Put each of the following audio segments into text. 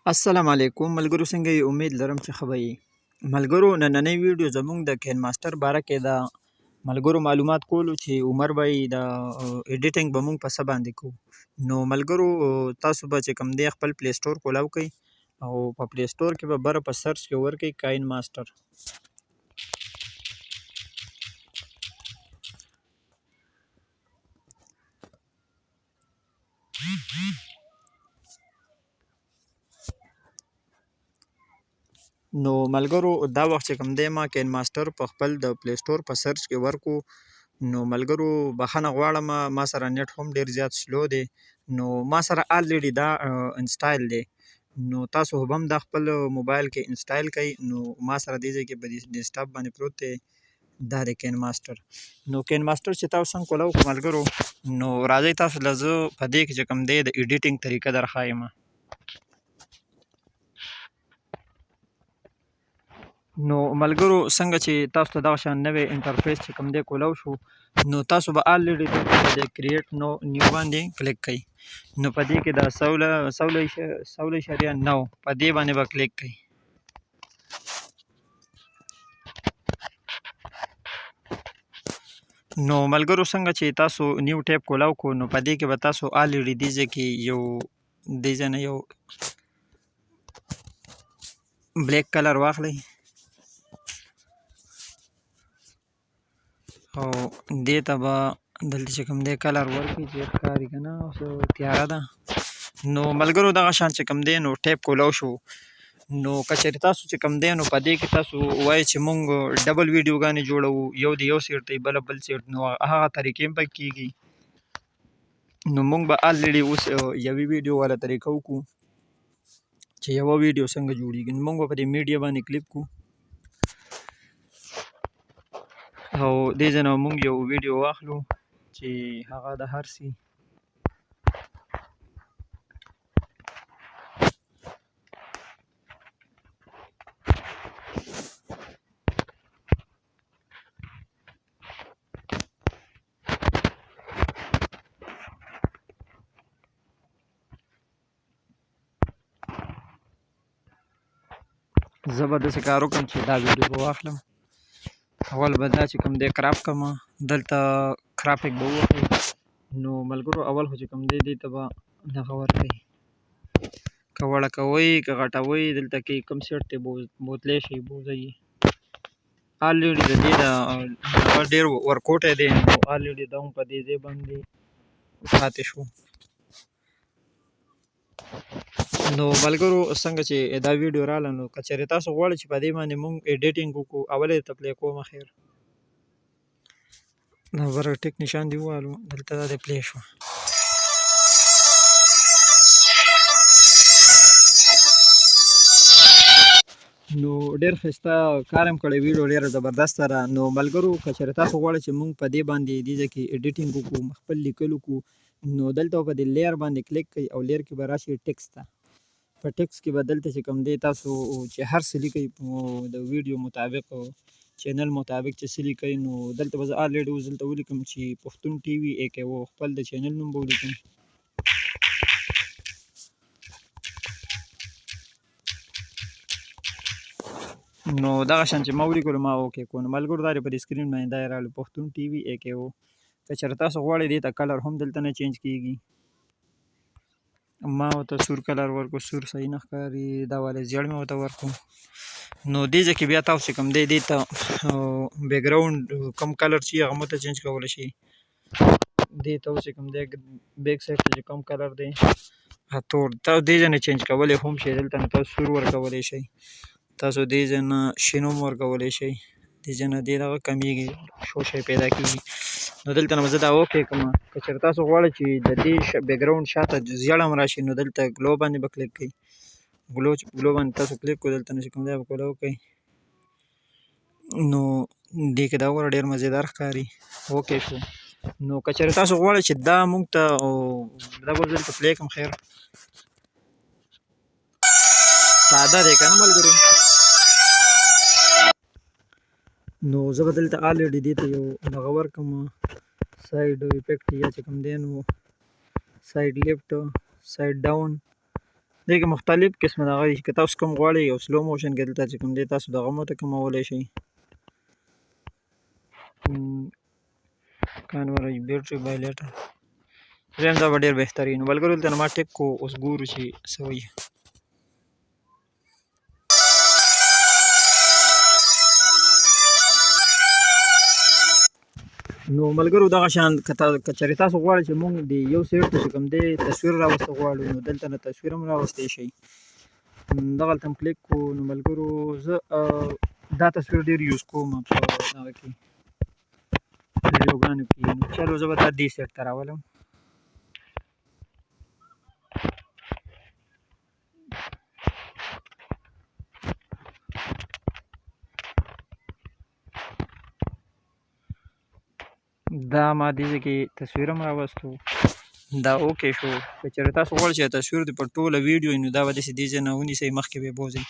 السلام علیکم ملګرو، څنګه یې؟ امید لرم چې ښه به یې. ملګرو، نننۍ ویډیو زموږ د کین ماسټر باره کې ده. ملګرو معلومات کولو چې عمر به یې د ایډیټینګ به موږ په څه باندې کوو. نو ملګرو، تاسو به چې کوم دی خپل پلی سټور کولاو کوئ او په پلی سټور کې به بره په سرچ کې ورکئ کاین ماسټر. نو ملګرو، دا وخت چې کوم دی ما کین ماسټر په خپل د پلی سټور په سرچ کې ورکو. نو ملګرو، بخښنه غواړم، ما سره نیټ هم ډېر زیات سلو دی. نو ما سره آلریډي دا انسټایل دی. نو تاسو هم دا خپل موبایل کې انسټایل کړئ. نو ما سره دې ځای کې په ډیسکټاپ باندې پروت دی، دا دی کین ماسټر. نو کین ماسټر چې تاسو څنګه کولاو ملګرو، نو راځئ تاسو له زه په دې کې چې کوم دی د ایډیټینګ طریقه در ښایم. نو ملګرو، څنګه چې تاسو ته دغه شان نوی انټرفیس چې کوم دی کولاو شو، نو تاسو به آلریډي دلته د کریټ نیو باندې کلیک کړئ. نو په دې کې د 16.9 په دې باندې به کلیک کړئ. نو ملګرو، څنګه چې تاسو نیو ټیپ کولاو کو، نو په دې کې به تاسو آلریډي دې ځای کې دې ځای نه یو بلیک کلر واخلئ او دې ته به دلته چې کوم دی کلر ورکړئ چې ښکاري که نه، اوس تیاره ده. نو ملګرو، دغه شان چې کوم دی نو ټیپ کولاو شو. نو که چېرې تاسو چې کوم دی نو په دې کې تاسو وایئ چې مونږ ډبل ویډیوګانې جوړوو، یو د یو سیټ دی بله بل سیټ، نو هغه طریقې هم پکې کېږي. نو مونږ به آلریډي اوس یوې ویډیو والا طریقه وکړو چې یوه ویډیو څنګه جوړېږي. نو مونږ به په دې میډیا باندې کلیک کړو او دې ځای نه به مونږ یو ویډیو واخلو چې هغه د هر سي زه به داسې کار وکړم چې دا ویډیو به واخلم. اول به دا چې کوم دی کراپ کړم، دلته کرافیک به ووهئ. نو ملګرو، اول خو چې کوم دی دې ته به دغه ورکړئ، که وړه کوئ که غټوئ، دلته کې کوم سیټ دی بوتلی شئ بوځئ. آلریډي د دې هغه ډېر ورکوټی دی، نو آلریډي دا هم په دې ځای باندې پاتې شو. نو ملګرو، څنګه چې دا ویډیو راغله، نو که چېرې تاسو غواړئ چې په دې باندې مونږ ایډیټینګ وکړو، اول یې درته پلی کوم خیر. دا بره ټیک نشان دې ووهلو، دلته دا دی پلی شو. نو ډېر ښایسته کار هم کړی، ویډیو ډېره زبردسته ده. نو ملګرو، که چېرې تاسو غواړئ چې مونږ په دې باندې دې ځای کې ایډیټینګ وکړو، خپل لیکل وکړو، نو دلته په دې لیر باندې کلیک کړئ او لیر کې به راشئ ټیکس ته. په ټیکس کې به دلته چې کوم دی تاسو چې هر څه لیکئ د ویډیو مطابق، چینل مطابق چې څه لیکئ، نو دلته به زه آلریډي اوس دلته ولیکم چې پښتون ټي وي AKO، خپل د چینل نوم به ولیکم. نو دغه شان چې ما ولیکلو، ما اوکې کړو. نو ملګرو، دا په دې سکرین باندې دا یې راغلو پښتون ټي وي AKO. که چېرې تاسو غواړئ دې ته کلر هم دلته نه چینج کېږي. ما ورته سور کلر ورکړو، سور صحیح نه ښکاري، دا والی زیړ مې ورته ورکړو. نو دې ځای کې بیا تاسو چې کوم دی دې ته بیکګراونډ کوم کلر چې هغه مو ته چینج کولی شئ. دې ته اوس چې کوم دی بیک سایډ ته چې کوم کلر دی تور، تاسو دې ځای نه چینج کولی هم شئ. دلته نه تاسو سور ورکولی شئ، تاسو دې ځای نه شین هم ورکولی شئ. دې ځای نه دې دغه کمیږي، شوشی پیدا کېږي. نو دلته نه به زه دا اوکې کړم. که چېرې تاسو غواړئ چې د دې بیکګراونډ شاته زیړ هم راشي، نو دلته ګلو باندې به کلیک کړئ. ګلو باندې تاسو کلیک کړو، دلته نه چې کوم دی به کولاو کوئ. نو دې کې دا وګوره ډېر مزېدار ښکاري، اوکې شو. نو که چېرې تاسو غواړئ چې دا مونږ ته دا به دلته پلی کړم خیر. ساده دی که نه ملګرو؟ نو زه به دلته آلریډي دې ته یو دغه ورکړم، سایډ افیکټ یا چې کوم دی نو سایډ لیفټ، سایډ ډاون، دې کې مختلف قسمه دغه دي که تاسو کوم غواړئ یو سلو موشن کې دلته چې کوم دی تاسو دغه مو ته کمولی شئ کانورج بیټري بایلیټر درېیم دا به ډېر بهترین ملګرو دلته نه ما ټیک کو اوس ګورو چې څه وایي نو ملګرو دغه شان که چېرې تاسو غواړئ چې موږ د یو سیټ ته چې کوم دی تصویر راوسته غواړو نو دلته نه تصویر هم راوستی شئ دغلته هم کلیک کو نو ملګرو زه دا تصویر ډېر یوز کوم په هغه کې ویډیوګانو کې نو چلو زه به دا دې سیټ ته راولم دا ما دې ځای کې تصویر هم راوستو دا اوکې شو که چېرې تاسو غواړئ چې تصویر دې په ټوله ویډیو وي نو دا به داسې دې ځای نه ونیسئ مخکې به یې بوځئ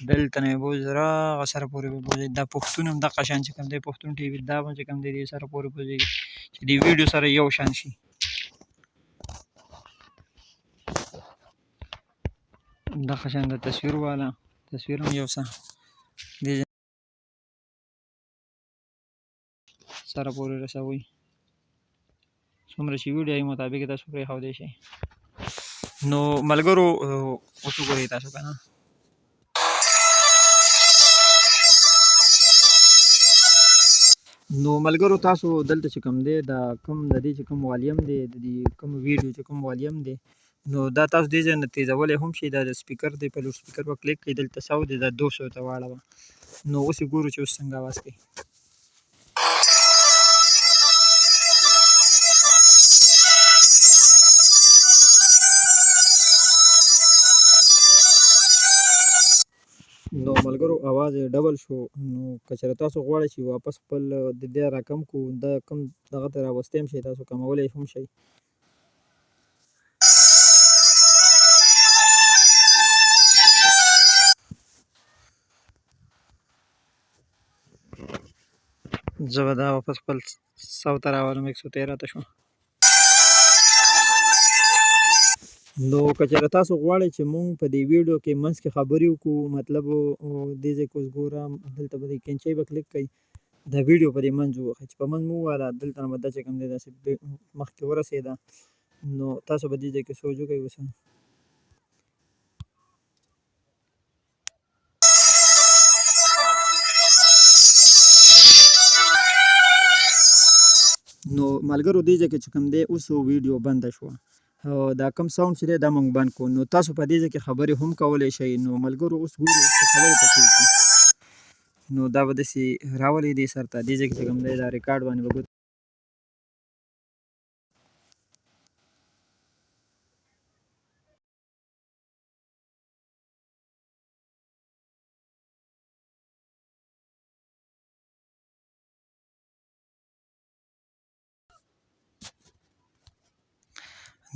دلته نه یې بوځئ راغه سره پورې به بوځئ دا پښتون هم دغه شان چې کوم دی پښتون ټي وي دا به چې کوم دی دې سره پورې بوځئ چې د ویډیو سره یو شان شي دغه شان د تصویر والا تصویر هم یو څه دې سره پورې رسوئ څومره چې ویډیو مطابق تاسو پرېښودی شئ نو ملګرو اوس وګورئ تاسو که نه نو ملګرو تاسو دلته چې کوم دی دا کوم د دې چې کوم والیم دی د دې کوم ویډیو چې کوم والیم دی نو دا تاسو دې ځای نه تیزولی هم شئ دا د سپیکر دی په لوډ سپیکر به کلیک کړئ دلته 100 دی دا 200 ته واړوه نو اوس یې ګورو چې اوس څنګه اواز کوي نو ملګرو اواز یې ډبل شو نو که چېرې تاسو غواړئ چې واپس خپل د دې راکم کو دا کم دغه ته راوستی هم شئ تاسو کمولی هم شئ زه به دا واپس خپل 100 ته راولم 113 ته شو نو که چېرې تاسو غواړئ چې مونږ په دې ویډیو کې منځ کې خبرې وکړو مطلب دې ځای کې اوس ګورم دلته به دې کینچۍ به کلیک کوئ دا ویډیو په دې منځ ووهئ چې په منځ مو ووهله دلته نه به دا چې کوم دی داسې مخکې ورسېده نو تاسو به دې ځای کې سوچ وکړئ اوس نو ملګرو دې ځای کې چې کوم دی اوس ویډیو بنده شوه دا کم ساوند چې دی دا موږ بند کړو نو تاسو په دې ځای کې خبرې هم کولی شئ نو ملګرو اوس ګورو چې خبرې پکې وکړو نو دا به داسې راولئ دې سر ته دې ځای کې چې کوم دی دا ریکارډ باندې به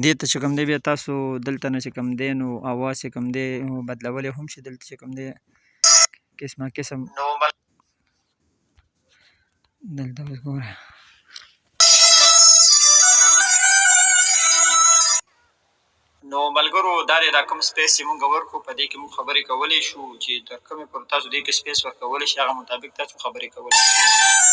دې ته چې کوم دی بیا تاسو دلته نه چې کوم دی نو اواز چې کوم دی بدلولی هم شي دلته چې کوم دی قسمه قسم دلته اوس ګوره نو ملګرو دا دی دا کوم سپیس چې مونږ ورکړو په دې کې مونږ خبرې کولی شو چې تر کومې پورې تاسو دې کې سپیس ورکولی شئ هغه مطابق تاسو خبرې کولی شئ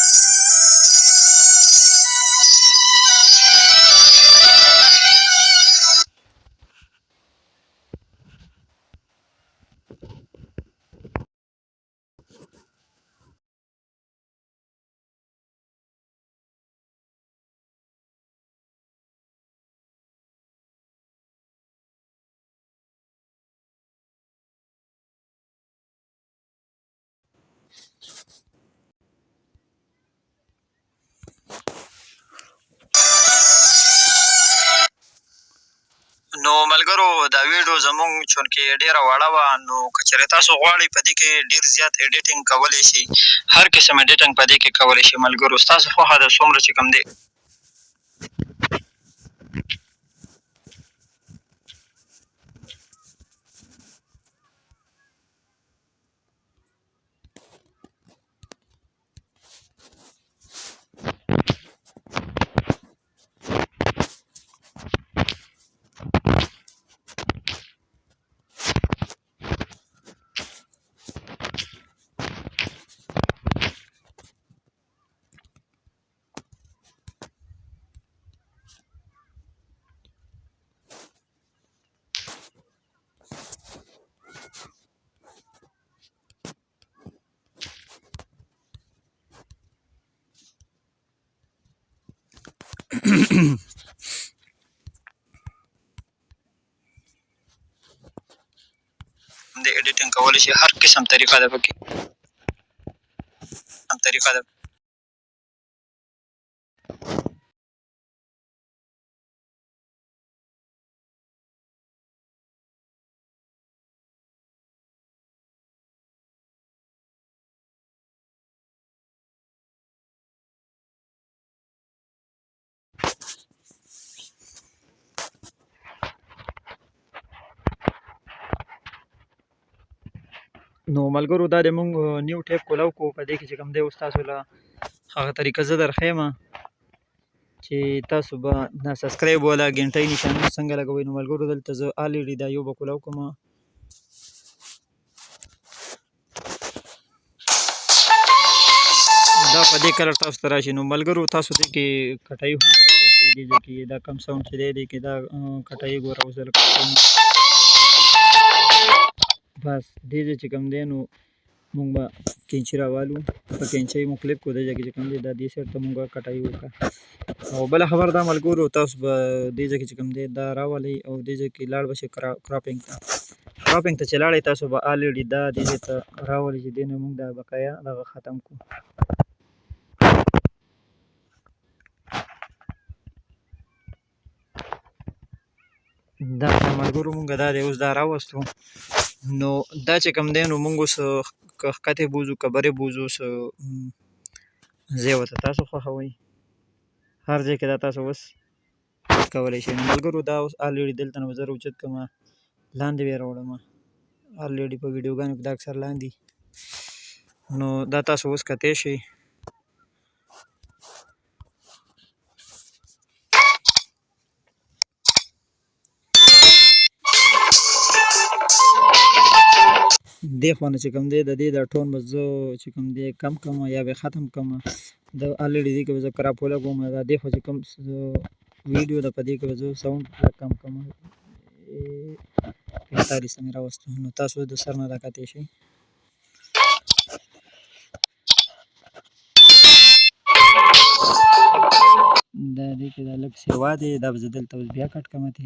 نو ملګرو دا ویډیو زموږ چونکې ډېره وړه وه نو که چېرې تاسو غواړئ په دې کې ډېر زیات ایډیټینګ کولی شئ هر قسم ایډیټینګ په دې کې کولی شئ ملګرو ستاسو خوښه ده څومره چې کوم دی د ایډیټینګ کولی شي هر قسم طریقه ده پکې طریقه ده نو ملګرو دا د مونږ نیو ټیپ کولاو کو په دې کې چې کوم دی اوس تاسو له هغه طریقه زه درښیم چې تاسو به دا سبسکرایب والا ګنټۍ نشانونه څنګه لګوئ. نو ملګرو دلته زه الریډي دا یو به کولاو کوم دا په دې کلر تاسو ته راشي. نو ملګرو تاسو دې کې کټایي هم کولی شئ دې ځای کې دا کم ساوند چې دی دې کې دا کټایي ګوره اوس در بس دې ځای چې کوم دی نو مونږ به کینچي راوالو په کینچۍ مو کلیپ کو دې ځای کې چې کوم دی دا دې سایډ ته مونږ کټایي وکړه. او بله خبر دا ملګرو تاسو به دې ځای کې چې کوم دی دا راولئ او دې ځای کې لاړ به شئ کراپینګ ته چې لاړئ تاسو به الریډي دا دې ځای ته راولئ چې دې نه مونږ دا بقایا دغه ختم کړو. دا ملګرو مونږ دا دی اوس دا راوستو. نو دا چې کوم دی نو مونږ اوس که ښکته بوځو که برې بوځو اوس ځای ورته تاسو خوښوئ هر ځای کې دا تاسو اوس کولی شئ. نو ملګرو دا اوس الریډي دلته نه به زه راوچت کړم لاندې به یې راوړم الریډي په ویډیوګانو کې دا اکثر لاندې نو دا تاسو اوس کتی شئ. دې خوا نه چې کوم دی د دې دا ټون به زه چې کوم دی کم کړم یا به ختم کړم د الریډي دې کې به زه کراپ ولګوم دا دې خوا چې کوم ویډیو ده په دې کې به زه ساوند کم کړم 45 ته مې راوستو. نو تاسو د سر نه راکتی شئ. دا دې کې دا لږ سیوا دی دا به زه دلته اوس بیا کټ کړم ته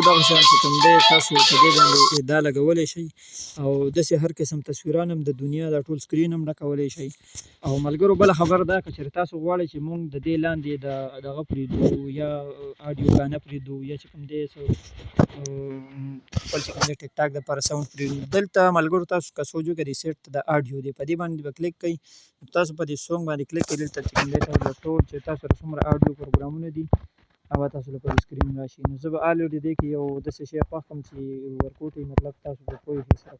دغه شیان چې کوم دی تاسو په دې باندې دا لګولی شئ او داسې هر قسم تصویران هم د دنیا دا ټول سکرین هم ډکولی شئ. او ملګرو بله خبره دا که چېرې تاسو غواړئ چې مونږ د دې لاندې د دغه پرېږدو یا اډیوګانه پرېږدو یا چې کوم دی خپل چې کوم دی ټیک ټاک دپاره ساوند پرېږدو دلته ملګرو تاسو که سوچ وکړئ سیټ د اډیو دی په دې باندې به کلیک کوئ تاسو په دې سونګ باندې کلیک کوئ دلته چې کوم دی تاسو ټول چې تاسو سره څومره اډیو پروګرامونه دي هغه تاسو له پر سکرین راشي. نو زه به الریډي دې کې یو داسې شی خوښ کړم چې ورکوټ وي مطلب تاسو به پوه شئ سره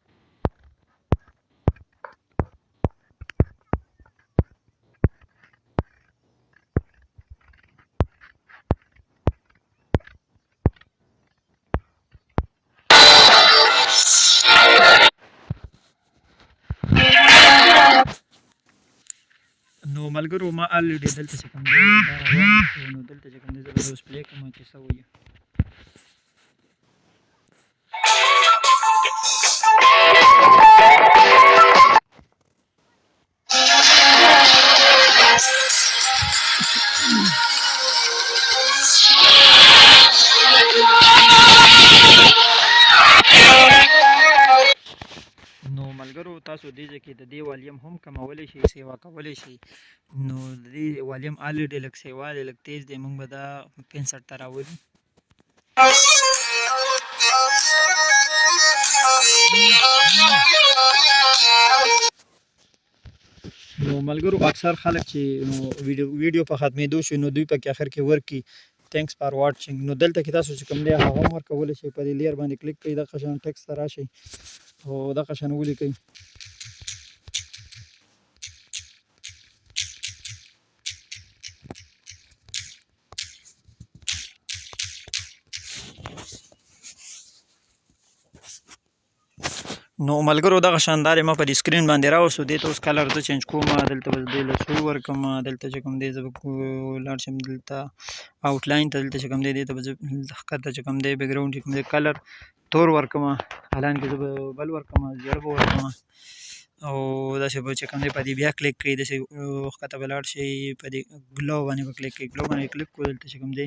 نو ملګرو ما الریډي دلته چې کوم دی دا روان شو نو دلته چې کوم دی زه به اوس پلی کړم چې څه وایي. ملګرو تاسو دې ځای کې د دې والیم هم کمولی شئ سیوا کولی شئ. نو د دې والیم الریډي لږ سیوا دی لږ تیز دی مونږ به دا 65 ته راولو. نو ملګرو اکثر خلک چې ویډیو په ختمېدو شي نو دوی پکې اخر کې ورکي تھینکس فار واچینګ. نو دلته کې تاسو چې کوم دی هغه هم ورکولی شئ په دې لیر باندې کلیک کوئ دغه شان ټیکسټ ته راشئ او دغه شان ولیکئ. نو ملګرو دغه شاندار ما په دې سکرین باندې راوستو دې ته اوس کلر زه چینج کوم دلته به دې له سوی ورکړم دلته چې کوم دی زه به لاړ شم دلته آوټلاین ته دلته چې کوم دی دې ته به زه ښکته چې کوم دی بیک ګراونډ چې کوم دی کلر تور ورکړم حالانکې زه به بل ورکړم زیړ به ورکړم او داسې به چې کوم دی په دې بیا کلیک کوئ داسې ښکته به لاړ شئ په دې ګلو باندې به کلیک کوئ ګلو باندې کلیک کړو دلته چې کوم دی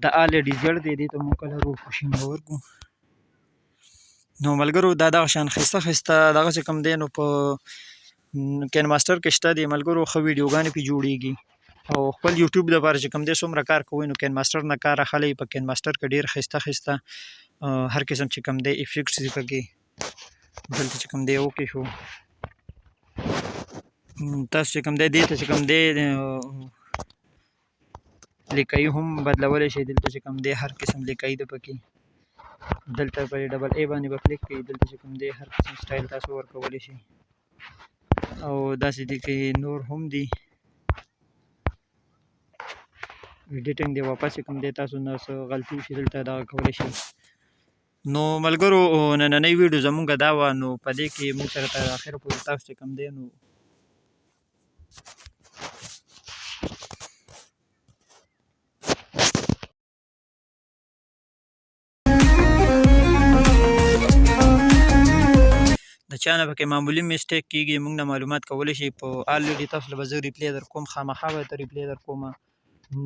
دا آلریډي زیړ دی دې ته مو کلر وشین به ورکړو نو ملګرو دا دغه شان ښایسته ښایسته دغه چې کوم دی نو په کین ماسټر کې شته دي ملګرو ښه ویډیوګانې پرې جوړېږي او خپل یوټیوب دپاره چې کوم دی څومره کار کوئ نو کین ماسټر نه کار اخلئ په کین ماسټر کې ډېر ښایسته ښایسته هر قسم چې کوم دی افیکټس دي پکې دلته چې کوم دی اوکې شو تاسو چې کوم دی دې ته چې کوم دی لیکایي هم بدلولی شئ دلته چې کوم دی هر قسم لیکایي ده پکې دلته په ډبل ای باندې به کلیک کوئ دلته چې کوم دی هر قسم سټایل تاسو ورکولی شئ او داسې دي کې نور هم دي ایډیټینګ دی واپس چې کوم دی تاسو نه څه غلطي وشي دلته دغه کولی شئ نو ملګرو نننۍ ویډیو زمونږ دا وه نو په دې کې موږ سره تر اخره پورې تاسو چې کوم دی نو د چا نه پکې معمولي مسټیک کېږي موږ نه معلومات کولی شئ په آلریډي تاسو له به زه ریپلی در کوم خامخا به ته ریپلی در کوم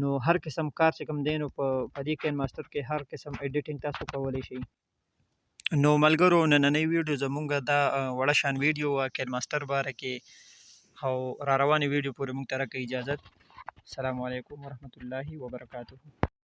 نو هر قسم کار چې کوم دی نو په دې کین ماسټر کې هر قسم ایډیټینګ تاسو کولی شئ نو ملګرو نننۍ ویډیو زمونږ دا وړه شان ویډیو وه کین ماسټر باره کې او را روانې ویډیو پورې موږ ته راکړئ اجازت السلام علیکم ورحمة الله وبرکاته